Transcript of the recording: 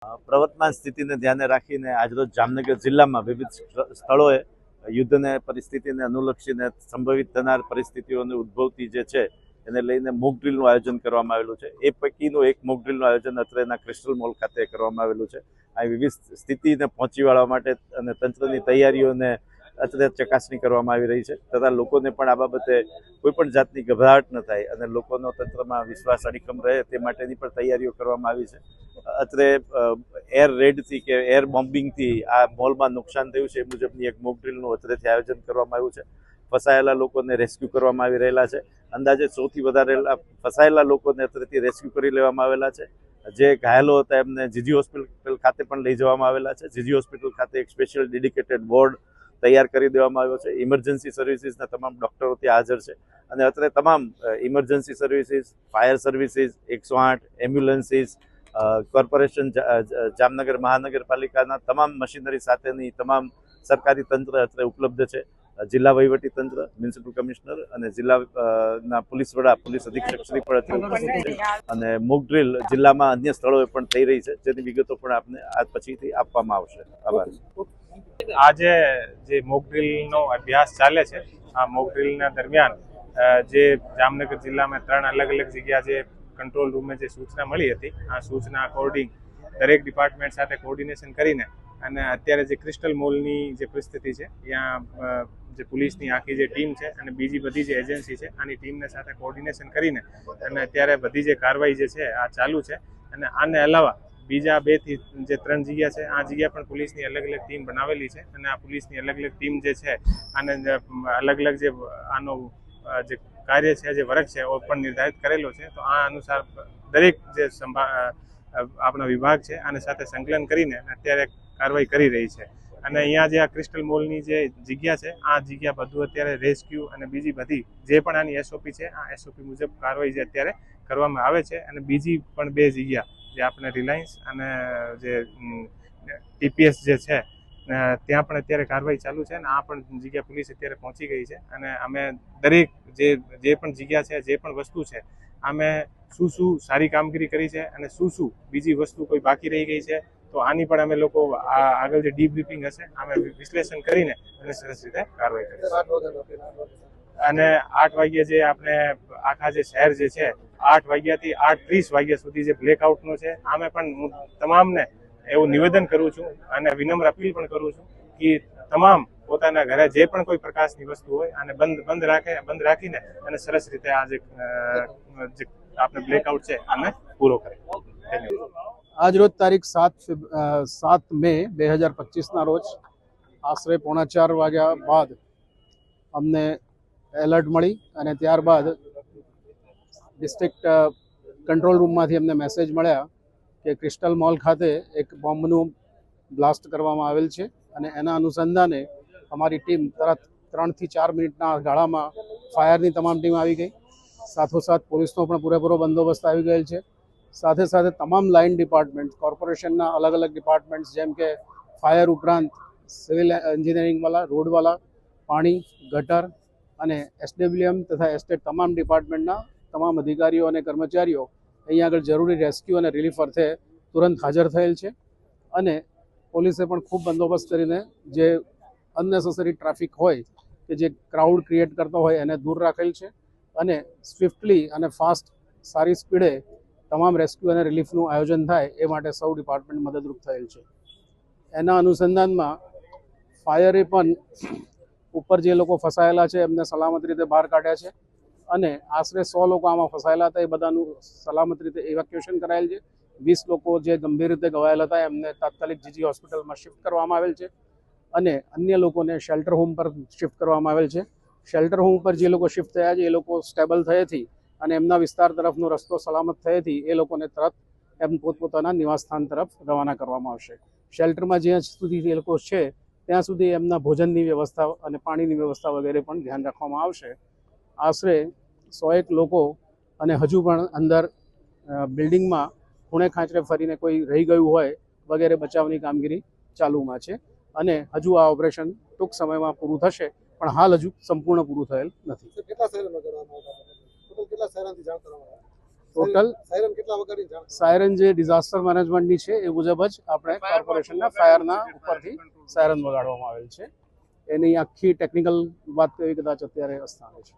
પ્રવર્તમાન સ્થિતિને ધ્યાને રાખીને આજરોજ જામનગર જિલ્લામાં વિવિધ સ્થળોએ યુદ્ધને પરિસ્થિતિને અનુલક્ષીને સંભવિત થનાર પરિસ્થિતિઓની ઉદ્ભવતી જે છે એને લઈને મોક ડ્રીલનું આયોજન કરવામાં આવેલું છે. એ પૈકીનું એક મોક ડ્રીલનું આયોજન અત્રેના ક્રિસ્ટલ મોલ ખાતે કરવામાં આવેલું છે. આ વિવિધ સ્થિતિને પહોંચી વળવા માટે અને તંત્રની તૈયારીઓને અત્રે ચકાસણી કરવામાં આવી રહી છે તથા લોકોને પણ આ બાબતે કોઈ પણ જાતની ગભરાટ ન થાય અને લોકોનો તંત્રમાં વિશ્વાસ અડીખમ રહે તે માટેની પણ તૈયારીઓ કરવામાં આવી છે. અત્રે એર રેડથી કે એર બોમ્બિંગથી આ મોલમાં નુકસાન થયું છે એ મુજબની એક મોક ડ્રીલનું અત્રેથી આયોજન કરવામાં આવ્યું છે. ફસાયેલા લોકોને રેસ્ક્યુ કરવામાં આવી રહેલા છે. અંદાજે 100 થી વધારે ફસાયેલા લોકોને અત્રેથી રેસ્ક્યુ કરી લેવામાં આવેલા છે. જે ઘાયલો હતા એમને જીજી હોસ્પિટલ ખાતે પણ લઈ જવામાં આવેલા છે. જીજી હોસ્પિટલ ખાતે એક સ્પેશિયલ ડેડિકેટેડ વોર્ડ તૈયાર કરી દેવામાં આવ્યો છે. ઇમરજન્સી સર્વિસીસના તમામ ડૉક્ટરો ત્યાં હાજર છે અને અત્રે તમામ emergency services, fire services, 108, ambulances, corporation Jamnagar મહાનગરપાલિકાના તમામ મશીનરી સાથેની તમામ સરકારી તંત્ર અત્રે ઉપલબ્ધ છે. જિલ્લા વહીવટી તંત્ર, મ્યુનિસિપલ કમિશનર અને જિલ્લાના પોલીસ વડા, પોલીસ અધિક્ષક શ્રી પણ અત્રે ઉપસ્થિત છે અને મોક ડ્રીલ જિલ્લામાં અન્ય સ્થળોએ પણ થઈ રહી છે જેની વિગતો પણ આપને આજ પછીથી આપવામાં આવશે. આભાર. આજે જે મોક ડ્રીલનો અભ્યાસ ચાલે છે, આ મોક ડ્રીલના દરમિયાન જે જામનગર જિલ્લામાં 3 અલગ અલગ જગ્યા જે કંટ્રોલ રૂમે જે સૂચના મળી હતી, આ સૂચના અકોર્ડિંગ દરેક ડિપાર્ટમેન્ટ સાથે કોર્ડિનેશન કરીને અને અત્યારે જે ક્રિસ્ટલ મોલની જે પરિસ્થિતિ છે ત્યાં જે પોલીસની આખી જે ટીમ છે અને બીજી બધી જે એજન્સી છે આની ટીમને સાથે કોર્ડિનેશન કરીને અને અત્યારે બધી જે કાર્યવાહી જે છે આ ચાલુ છે. અને આને અલાવા બીજા 2 થી 3 જગ્યા છે, આ જગ્યા પણ પોલીસની અલગ અલગ ટીમ બનાવેલી છે અને આ પોલીસની અલગ અલગ ટીમ જે છે આને અલગ અલગ જે આનો જે કાર્ય છે, જે વર્ક છે એ પણ નિર્ધારિત કરેલો છે. તો આ અનુસાર દરેક જે આપણા વિભાગ છે આની સાથે સંકલન કરીને અત્યારે કાર્યવાહી કરી રહી છે. અને અહીંયા જે આ ક્રિસ્ટલ મોલની જે જગ્યા છે, આ જગ્યા બધું અત્યારે રેસ્ક્યુ અને બીજી બધી જે પણ આની એસઓપી છે, આ એસઓપી મુજબ કાર્યવાહી જે અત્યારે કરવામાં આવે છે. અને બીજી પણ 2 જગ્યા જે આપણે રિલાયન્સ અને જે ટીપીએસ જે છે ત્યાં પણ અત્યારે કાર્યવાહી ચાલુ છે અને આ પણ જગ્યા પોલીસ અત્યારે પહોંચી ગઈ છે. અને અમે દરેક જે પણ જગ્યા છે, જે પણ વસ્તુ છે, અમે શું સારી કામગીરી કરી છે અને શું બીજી વસ્તુ કોઈ બાકી રહી ગઈ છે તો આની પણ અમે લોકો આગળ જે ડીબ્રીફિંગ હશે અમે વિશ્લેષણ કરીને અને સરસ રીતે કાર્યવાહી કરીશું. અને 8 વાગ્યે જે આપણે આખા જે શહેર જે છે 8 વાગ્યાથી 8:30 વાગ્યા સુધી જે બ્લેકઆઉટનો છે, આમે પણ હું તમામને એવું નિવેદન કરું છું અને વિનમ્ર અપીલ પણ કરું છું કે તમામ પોતાના ઘરે જે પણ કોઈ પ્રકાશની વસ્તુ હોય અને બંધ રાખીને અને સરસ રીતે આ જે આપણે બ્લેકઆઉટ છે આને પૂરો કરે. આજ રોજ તારીખ 7 મે 2025ના રોજ આશરે 3:45 વાગ્યા બાદ અમને એલર્ટ મળી અને ત્યારબાદ ડિસ્ટ્રિક્ટ કંટ્રોલ રૂમમાંથી અમને મેસેજ મળ્યા કે ક્રિસ્ટલ મોલ ખાતે એક બોમ્બનું બ્લાસ્ટ કરવામાં આવેલ છે અને એના અનુસંધાને અમારી ટીમ તરત 3 થી 4 મિનિટના ગાળામાં ફાયરની તમામ ટીમ આવી ગઈ. સાથોસાથ પોલીસનો પણ પૂરેપૂરો બંદોબસ્ત આવી ગયેલ છે. સાથે સાથે તમામ લાઇન ડિપાર્ટમેન્ટ, કોર્પોરેશનના અલગ અલગ ડિપાર્ટમેન્ટ્સ જેમ કે ફાયર ઉપરાંત સિવિલ એન્જિનિયરિંગવાળા, રોડવાળા, પાણી, ગટર અને એસડબ્લ્યુએમ તથા એસ્ટેટ તમામ ડિપાર્ટમેન્ટના તમામ અધિકારીઓ અને કર્મચારીઓ અહીંયા આગળ જરૂરી રેસ્ક્યુ અને રિલીફ અર્થે તુરંત હાજર થયેલ છે. અને પોલીસે પણ ખૂબ બંદોબસ્ત કરીને જે અનનેસેસરી ટ્રાફિક હોય કે જે ક્રાઉડ ક્રિએટ કરતો હોય એને દૂર રાખેલ છે અને સ્વિફ્ટલી અને ફાસ્ટ સારી સ્પીડે તમામ રેસ્ક્યુ અને રિલીફનું આયોજન થાય એ માટે સૌ ડિપાર્ટમેન્ટ મદદરૂપ થયેલ છે. એના અનુસંધાનમાં ફાયરે પણ ઉપર જે લોકો ફસાયેલા છે એમને સલામત રીતે બહાર કાઢ્યા છે અને આશરે 100 લોકો આમાં ફસાયેલા હતા એ બધાનું સલામત રીતે ઇવેક્યુએશન કરાયેલ છે. 20 લોકો જે ગંભીર રીતે ઘવાયેલા હતા એમને તાત્કાલિક જીજી હોસ્પિટલમાં શિફ્ટ કરવામાં આવેલ છે અને અન્ય લોકોને શેલ્ટર હોમ પર શિફ્ટ કરવામાં આવેલ છે. શેલ્ટર હોમ પર જે લોકો શિફ્ટ થયા છે એ લોકો સ્ટેબલ થયેથી અને એમના વિસ્તાર તરફનો રસ્તો સલામત થયેથી એ લોકોને તરત એમ પોતપોતાના નિવાસસ્થાન તરફ રવાના કરવામાં આવશે. શેલ્ટરમાં જ્યાં સુધી એ લોકો છે ત્યાં સુધી એમના ભોજનની વ્યવસ્થા અને પાણીની વ્યવસ્થા વગેરે પણ ધ્યાન રાખવામાં આવશે. આશરે 101 લોકો અને હજુ પણ અંદર બિલ્ડિંગમાં ખૂણે ખાંચરે ફરીને કોઈ રહી ગયું હોય વગેરે બચાવની કામગીરી ચાલુમાં છે અને હજુ આ ઓપરેશન ટૂંક સમયમાં પૂરું થશે પણ હાલ હજુ સંપૂર્ણ પૂરું થયેલ નથી. ટોટલ સાયરન કેટલા વગાડી જાણ સાયરન જે ડિઝાસ્ટર મેનેજમેન્ટની છે એ મુજબ જ આપણે કોર્પોરેશનના ફાયરના ઉપરથી સાયરન વગાડવામાં આવેલ છે. એની આખી ટેકનિકલ વાત એવી કદાચ અત્યારે અસ્થાને છે.